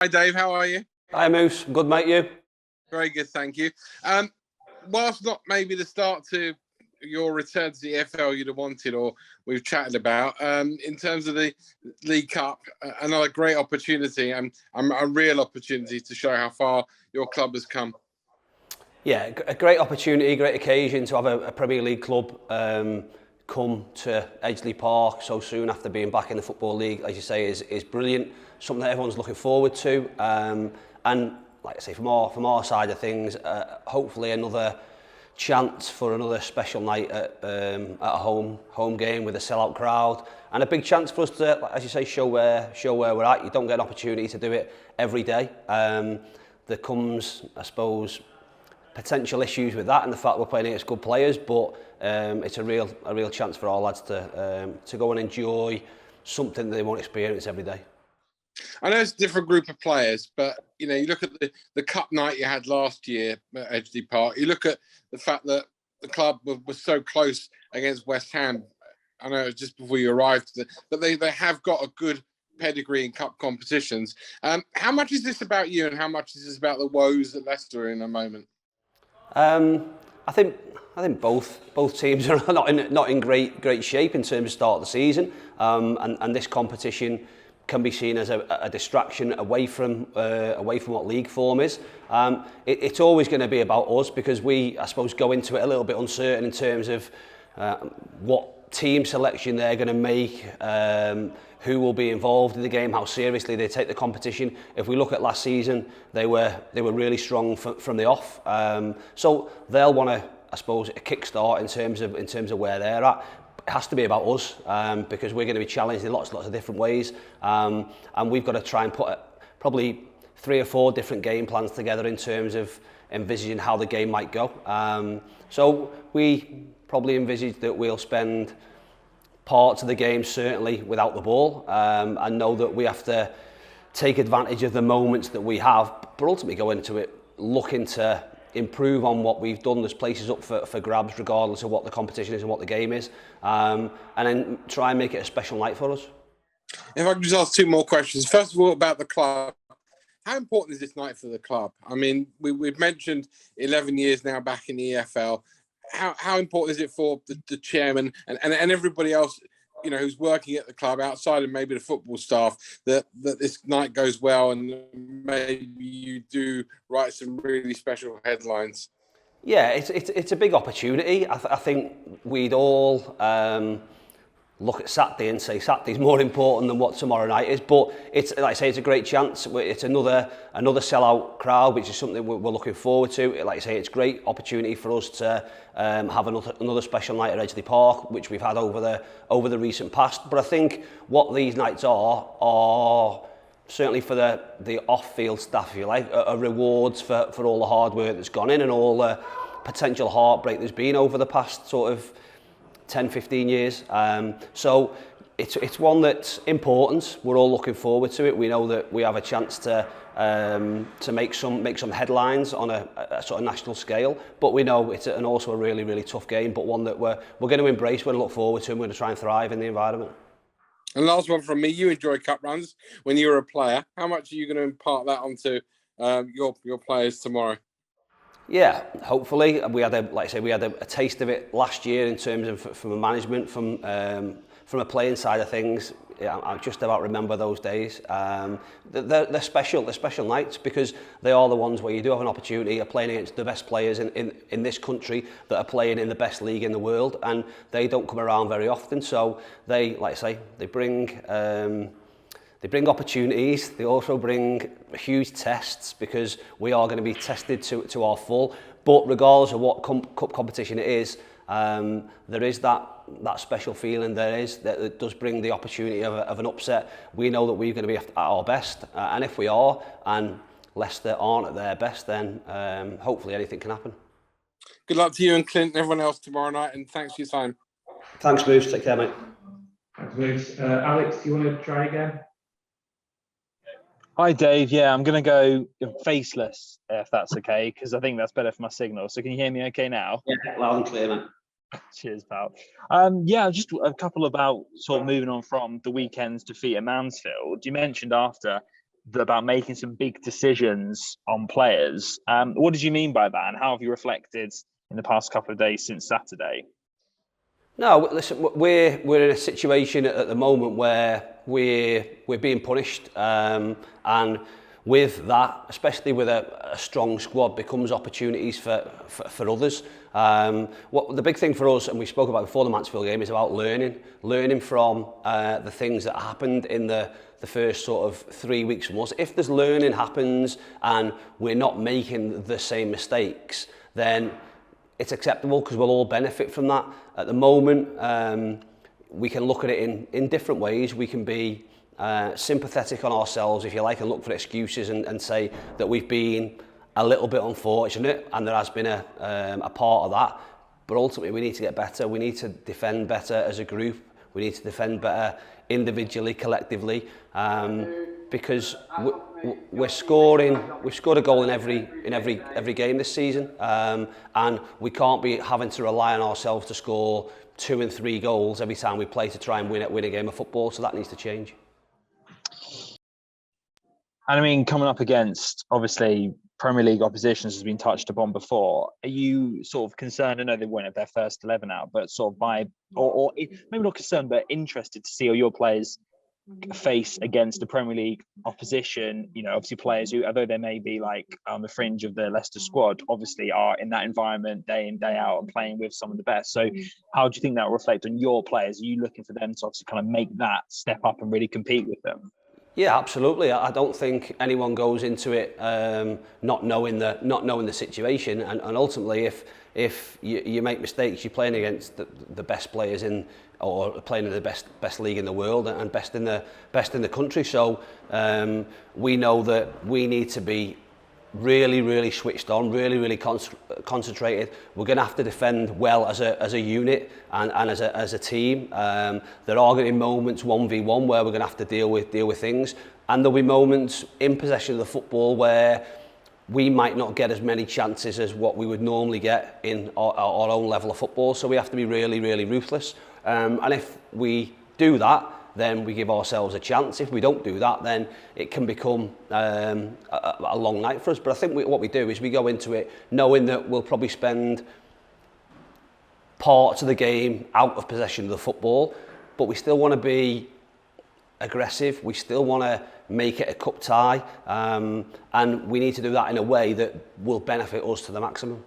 Hi, Dave. How are you? Hi, Moose. Good, mate. You? Very good, thank you. Whilst not maybe the start to your return to the FL you'd have wanted or we've chatted about, in terms of the League Cup, another great opportunity and a real opportunity to show how far your club has come. Yeah, a great opportunity, great occasion to have a Premier League club come to Edgeley Park so soon after being back in the Football League, as you say, is brilliant. Something that everyone's looking forward to. And like I say, from our side of things, hopefully another chance for another special night at a home game with a sellout crowd, and a big chance for us to, as you say, show where we're at. You don't get an opportunity to do it every day. There comes, I suppose, potential issues with that and the fact we're playing against good players, but it's a real chance for our lads to go and enjoy something that they won't experience every day. I know it's a different group of players, but you look at the cup night you had last year at Edgeley Park. You look at the fact that the club was so close against West Ham. I know it was just before you arrived, but they have got a good pedigree in cup competitions. How much is this about you, and how much is this about the woes that Leicester are in a moment? I think both teams are not in great shape in terms of start of the season, and this competition can be seen as a distraction away from what league form is. It's always going to be about us because we, I suppose, go into it a little bit uncertain in terms of what team selection they're going to make, who will be involved in the game, how seriously they take the competition. If we look at last season, they were really strong from the off. So they'll want to, I suppose, a kickstart in terms of where they're at. It has to be about us because we're going to be challenged in lots of different ways, and we've got to try and put probably 3 or 4 different game plans together in terms of envisaging how the game might go. So we probably envisage that we'll spend parts of the game certainly without the ball, and know that we have to take advantage of the moments that we have, but ultimately go into it looking to improve on what we've done. There's places up for grabs regardless of what the competition is and what the game is, and then try and make it a special night for us. If I could just ask 2 more questions. First of all, about the club. How important is this night for the club? I mean, we've mentioned 11 years now back in the EFL. How important is it for the chairman and everybody else, who's working at the club outside of maybe the football staff, that this night goes well and maybe you do write some really special headlines? Yeah, it's a big opportunity. I think we'd all look at Saturday and say Saturday's more important than what tomorrow night is, but it's, like I say, it's a great chance. It's another sellout crowd, which is something we're looking forward to. Like I say, it's a great opportunity for us to have another special night at Edgeley Park, which we've had over the recent past. But I think what these nights are certainly for the off-field staff, if you like, are rewards for all the hard work that's gone in and all the potential heartbreak there's been over the past sort of 10-15 years. So it's one that's important. We're all looking forward to it. We know that we have a chance to make some headlines on a sort of national scale, but we know it's also a really tough game, but one that we're going to embrace, we're going to look forward to, and we're going to try and thrive in the environment. And last one from me, you enjoy cup runs when you were a player. How much are you going to impart that onto your players tomorrow? Yeah, hopefully. We had a taste of it last year in terms of from a management, from a playing side of things. Yeah, I just about remember those days. They're special nights because they are the ones where you do have an opportunity of playing against the best players in this country that are playing in the best league in the world, and they don't come around very often. So they, like I say, they bring opportunities. They also bring huge tests because we are going to be tested to our full. But regardless of what cup competition it is, there is that special feeling that does bring the opportunity of an upset. We know that we're going to be at our best, and if we are, and Leicester aren't at their best, then hopefully anything can happen. Good luck to you and Clint and everyone else tomorrow night, and thanks for your time. Thanks, Moose. Take care, mate. Thanks, Moose. Alex, do you want to try again? Hi, Dave. Yeah, I'm going to go faceless, if that's okay, because I think that's better for my signal. So can you hear me okay now? Yeah, loud and clear, mate. Cheers, pal. Yeah, just a couple about sort of moving on from the weekend's defeat at Mansfield. You mentioned after about making some big decisions on players. What did you mean by that, and how have you reflected in the past couple of days since Saturday? No, listen, we're in a situation at the moment where we're being punished, and with that, especially with a strong squad, becomes opportunities for others. What the big thing for us, and we spoke about before the Mansfield game, is about learning from the things that happened in the first sort of 3 weeks from us. If there's learning happens and we're not making the same mistakes, then it's acceptable because we'll all benefit from that. At the moment, we can look at it in different ways. We can be sympathetic on ourselves, if you like, and look for excuses and say that we've been a little bit unfortunate and there has been a part of that. But ultimately, we need to get better. We need to defend better as a group. We need to defend better individually, collectively, because we've scored a goal in every game this season, and we can't be having to rely on ourselves to score 2 and 3 goals every time we play to try and win a game of football. So that needs to change. And I mean, coming up against, obviously, Premier League oppositions has been touched upon before. Are you sort of concerned? I know they won't have their first 11 out, but sort of or maybe not concerned, but interested to see how your players face against the Premier League opposition. You know, obviously players who, although they may be like on the fringe of the Leicester squad, obviously are in that environment day in, day out and playing with some of the best. So how do you think that will reflect on your players? Are you looking for them to obviously kind of make that step up and really compete with them? Yeah, absolutely. I don't think anyone goes into it not knowing the situation, and ultimately, if you make mistakes, you're playing against the best players or playing in the best league in the world and best in the country. So we know that we need to be really switched on, really concentrated. We're going to have to defend well as a unit and as a team. There are going to be moments 1v1 where we're going to have to deal with things, and there'll be moments in possession of the football where we might not get as many chances as what we would normally get in our own level of football. So we have to be really ruthless, and if we do that, then we give ourselves a chance. If we don't do that, then it can become a long night for us. But I think what we do is we go into it knowing that we'll probably spend parts of the game out of possession of the football, but we still want to be aggressive. We still want to make it a cup tie, and we need to do that in a way that will benefit us to the maximum.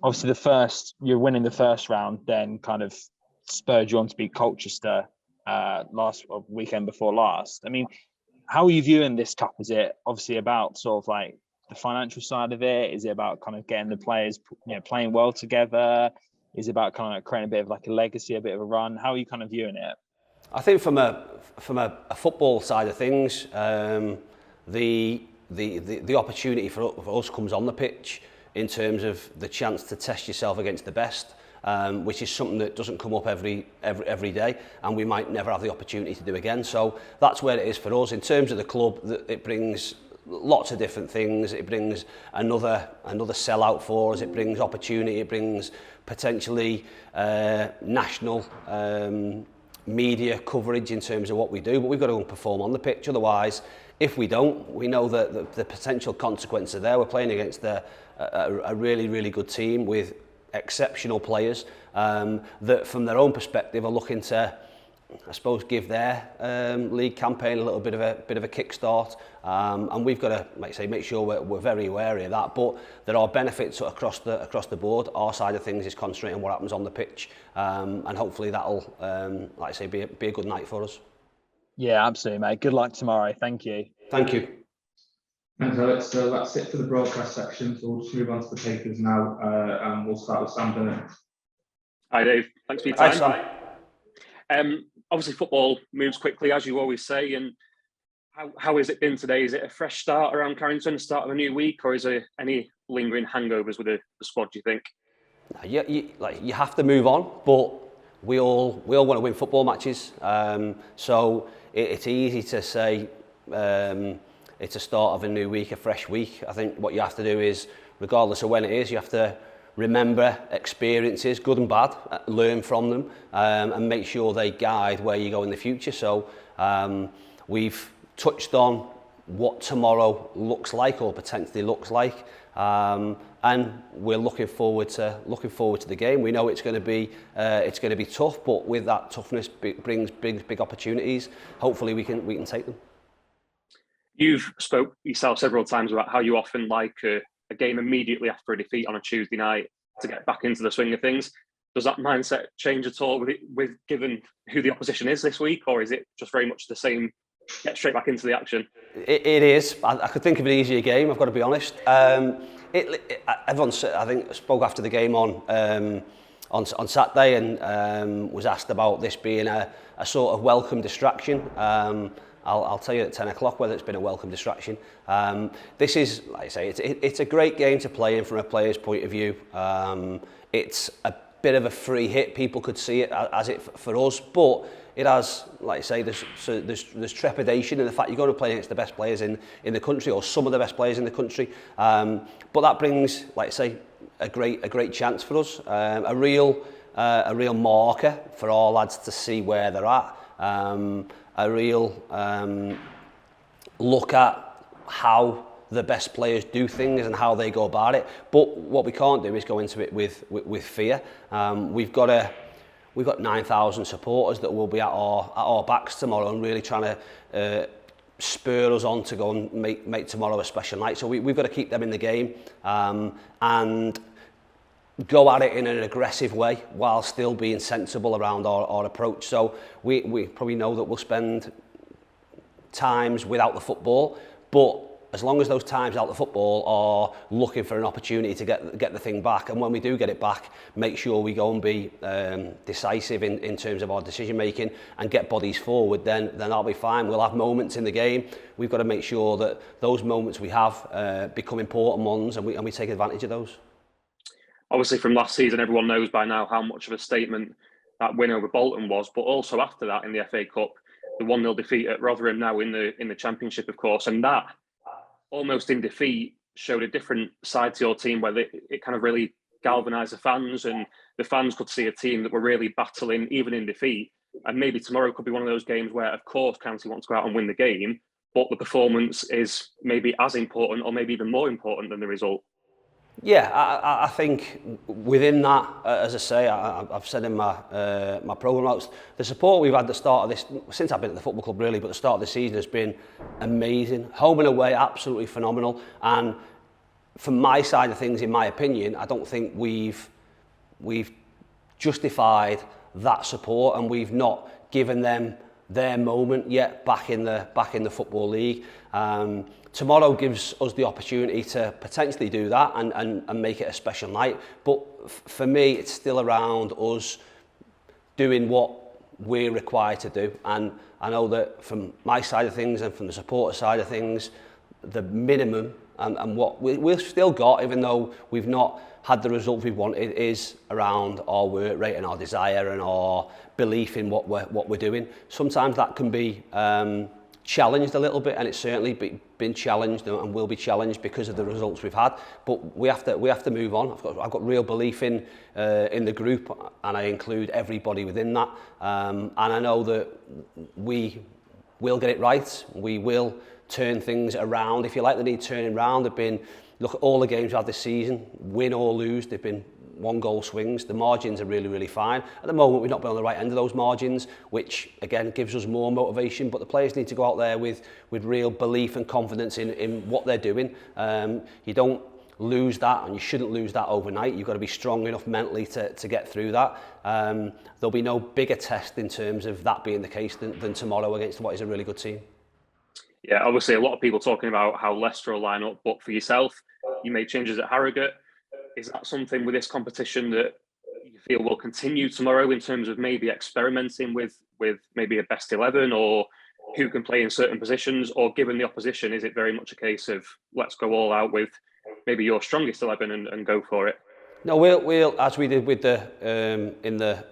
Obviously, you're winning the first round, then kind of spurred you on to beat Colchester last weekend before last. I mean, how are you viewing this cup? Is it obviously about sort of like the financial side of it? Is it about kind of getting the players, playing well together? Is it about kind of creating a bit of like a legacy, a bit of a run? How are you kind of viewing it? I think from a football side of things, the opportunity for us comes on the pitch in terms of the chance to test yourself against the best. Which is something that doesn't come up every day, and we might never have the opportunity to do again. So that's where it is for us. In terms of the club, it brings lots of different things. It brings another sellout for us. It brings opportunity. It brings potentially national media coverage in terms of what we do. But we've got to perform on the pitch. Otherwise, if we don't, we know that the potential consequences are there. We're playing against a really good team with exceptional players that from their own perspective are looking to, I suppose, give their league campaign a little bit of a kickstart, and we've got to, like I say, make sure we're very wary of that. But there are benefits across the board. Our side of things is concentrating on what happens on the pitch, and hopefully that'll, like I say, be a good night for us. Yeah, absolutely, mate. Good luck tomorrow. Thank you. Thank you. Thanks, Alex. So that's it for the broadcast section. So we'll just move on to the papers now, and we'll start with Sam Bennett. Hi, Dave. Thanks for your time. Hi, Sam. Obviously, football moves quickly, as you always say. And how has it been today? Is it a fresh start around Carrington, start of a new week, or is there any lingering hangovers with the squad, do you think? You have to move on, but we all want to win football matches. So it's easy to say it's a start of a new week, a fresh week. I think what you have to do is, regardless of when it is, you have to remember experiences, good and bad, learn from them, and make sure they guide where you go in the future. So We've touched on what tomorrow looks like or potentially looks like, and we're looking forward to the game. We know it's going to be tough, but with that toughness brings big opportunities. Hopefully we can take them. You've spoke yourself several times about how you often like a game immediately after a defeat on a Tuesday night to get back into the swing of things. Does that mindset change at all with given who the opposition is this week, or is it just very much the same? Get straight back into the action. It is. I could think of an easier game, I've got to be honest. Everyone, I think, spoke after the game on Saturday and was asked about this being a sort of welcome distraction. I'll tell you at 10 o'clock whether it's been a welcome distraction. This is, like I say, it's a great game to play in from a player's point of view. It's a bit of a free hit. People could see it as it for us, but it has, like I say, there's trepidation in the fact you're going to play against the best players in the country, or some of the best players in the country. But that brings, like I say, a great chance for us, a real marker for our lads to see where they're at, a real look at how the best players do things and how they go about it. But what we can't do is go into it with fear. We've got 9,000 supporters that will be at our backs tomorrow and really trying to spur us on to go and make tomorrow a special night. So we've got to keep them in the game and go at it in an aggressive way while still being sensible around our approach. So we probably know that we'll spend times without the football, but as long as those times out the football are looking for an opportunity to get the thing back, and when we do get it back, make sure we go and be decisive in terms of our decision making and get bodies forward, then that'll be fine. We'll have moments in the game. We've got to make sure that those moments we have become important ones, and we take advantage of those. Obviously, from last season, everyone knows by now how much of a statement that win over Bolton was, but also after that in the FA Cup, the 1-0 defeat at Rotherham now in the Championship, of course, and that almost in defeat showed a different side to your team where it kind of really galvanised the fans, and the fans could see a team that were really battling even in defeat. And maybe tomorrow could be one of those games where, of course, County want to go out and win the game, but the performance is maybe as important or maybe even more important than the result. Yeah, I think within that, as I say, I've said in my programme notes, the support we've had at the start of this, since I've been at the football club really, but the start of the season has been amazing. Home and away, absolutely phenomenal. And from my side of things, in my opinion, I don't think we've justified that support, and we've not given them their moment yet back in the Football League. Tomorrow gives us the opportunity to potentially do that and make it a special night. But for me, it's still around us doing what we're required to do. And I know that from my side of things and from the supporter side of things, the minimum and what we've still got, even though we've not had the result we wanted, is around our work rate and our desire and our belief in what we're doing. Sometimes that can be challenged a little bit, and it's certainly been challenged and will be challenged because of the results we've had. But we have to move on. I've got real belief in the group, and I include everybody within that. And I know that we will get it right. We will turn things around. If you like, they need turning around. Look at all the games we've had this season, win or lose, they've been 1-goal swings. The margins are really, really fine. At the moment, we've not been on the right end of those margins, which again gives us more motivation. But the players need to go out there with real belief and confidence in what they're doing. You don't lose that, and you shouldn't lose that overnight. You've got to be strong enough mentally to get through that. There'll be no bigger test in terms of that being the case than tomorrow against what is a really good team. Yeah, obviously a lot of people talking about how Leicester will line up, but for yourself, you made changes at Harrogate. Is that something with this competition that you feel will continue tomorrow in terms of maybe experimenting with maybe a best 11 or who can play in certain positions? Or given the opposition, is it very much a case of let's go all out with maybe your strongest 11 and go for it? No, we'll as we did with in the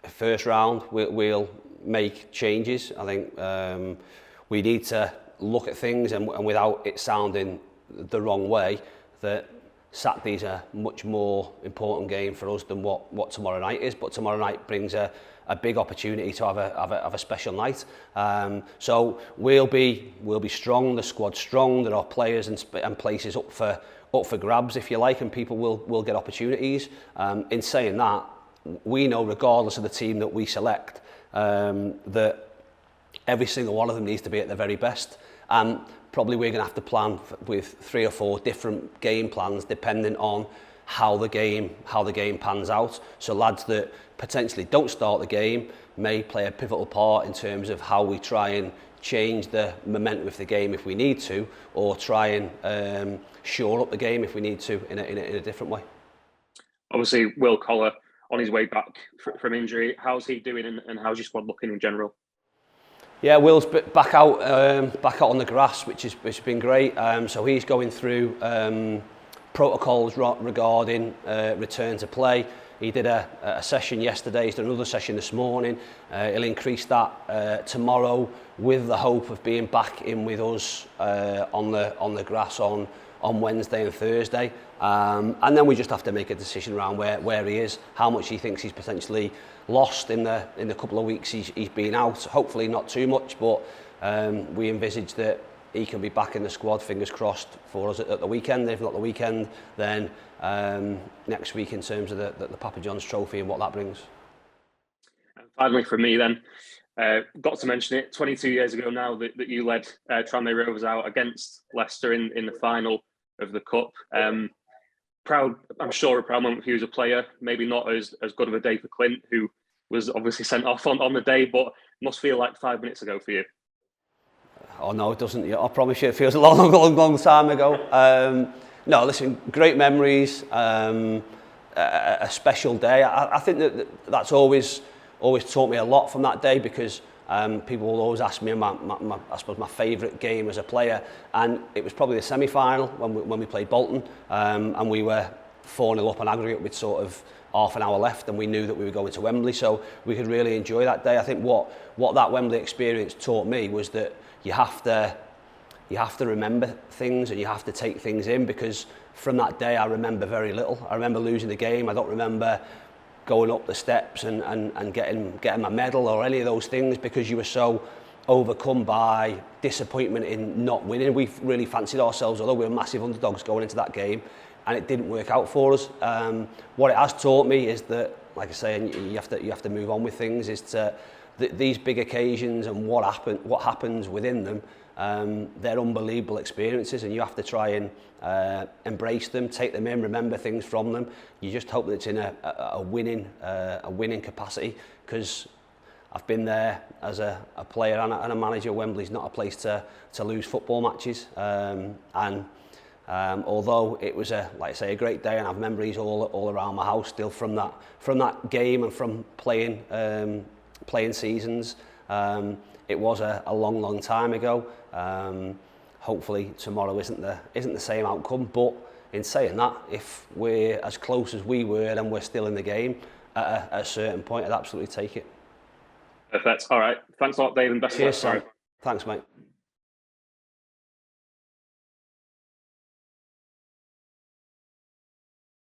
first round, we'll make changes. I think we need to look at things and without it sounding the wrong way, that Saturday's a much more important game for us than what tomorrow night is, but tomorrow night brings a big opportunity to have a special night. So we'll be strong. The squad's strong. There are players and places up for grabs, if you like, and people will get opportunities. In saying that, we know, regardless of the team that we select, that every single one of them needs to be at their very best. And probably we're going to have to plan with 3 or 4 different game plans depending on how the game pans out. So lads that potentially don't start the game may play a pivotal part in terms of how we try and change the momentum of the game if we need to, or try and shore up the game if we need to in a different way. Obviously, Will Collar on his way back from injury. How's he doing, and how's your squad looking in general? Yeah, Will's back out on the grass, which has been great. So he's going through protocols regarding return to play. He did a session yesterday. He's done another session this morning. He'll increase that tomorrow, with the hope of being back in with us on the grass on Wednesday and Thursday. And then we just have to make a decision around where he is, how much he thinks he's potentially lost in the couple of weeks he's been out. Hopefully not too much, but we envisage that he can be back in the squad, fingers crossed, for us at the weekend. If not the weekend, then next week, in terms of the Papa John's Trophy and what that brings. And finally, from me then, got to mention it, 22 years ago now that you led Tranmere Rovers out against Leicester in the final of the Cup. Proud, I'm sure, a proud moment for you as a player. Maybe not as good of a day for Clint, who was obviously sent off on the day, but must feel like 5 minutes ago for you. Oh no, it doesn't. I promise you, it feels a long time ago. No, listen, great memories, a special day. I think that's always taught me a lot from that day, because people will always ask me I suppose my favourite game as a player, and it was probably the semi-final when we played Bolton, and we were 4-0 up on aggregate with sort of half an hour left, and we knew that we were going to Wembley, so we could really enjoy that day. I think what that Wembley experience taught me was that you have to remember things, and you have to take things in, because from that day I remember very little. I remember losing the game. I don't remember going up the steps and getting my medal or any of those things, because you were so overcome by disappointment in not winning. We really fancied ourselves, although we were massive underdogs going into that game, and it didn't work out for us. What it has taught me is that, like I say, and you have to move on with things, is to these big occasions and what happens within them, they're unbelievable experiences, and you have to try and embrace them, take them in, remember things from them. You just hope that it's in a winning capacity, because I've been there as a player and a manager. Wembley's not a place to lose football matches, and although it was like I say, a great day, and I have memories all around my house still from that game and from playing seasons. It was a long time ago. Hopefully tomorrow isn't the same outcome, but in saying that, if we're as close as we were and we're still in the game at a certain point, I'd absolutely take it. Perfect. All right. Thanks a lot, Dave, and best of luck. Thanks, mate.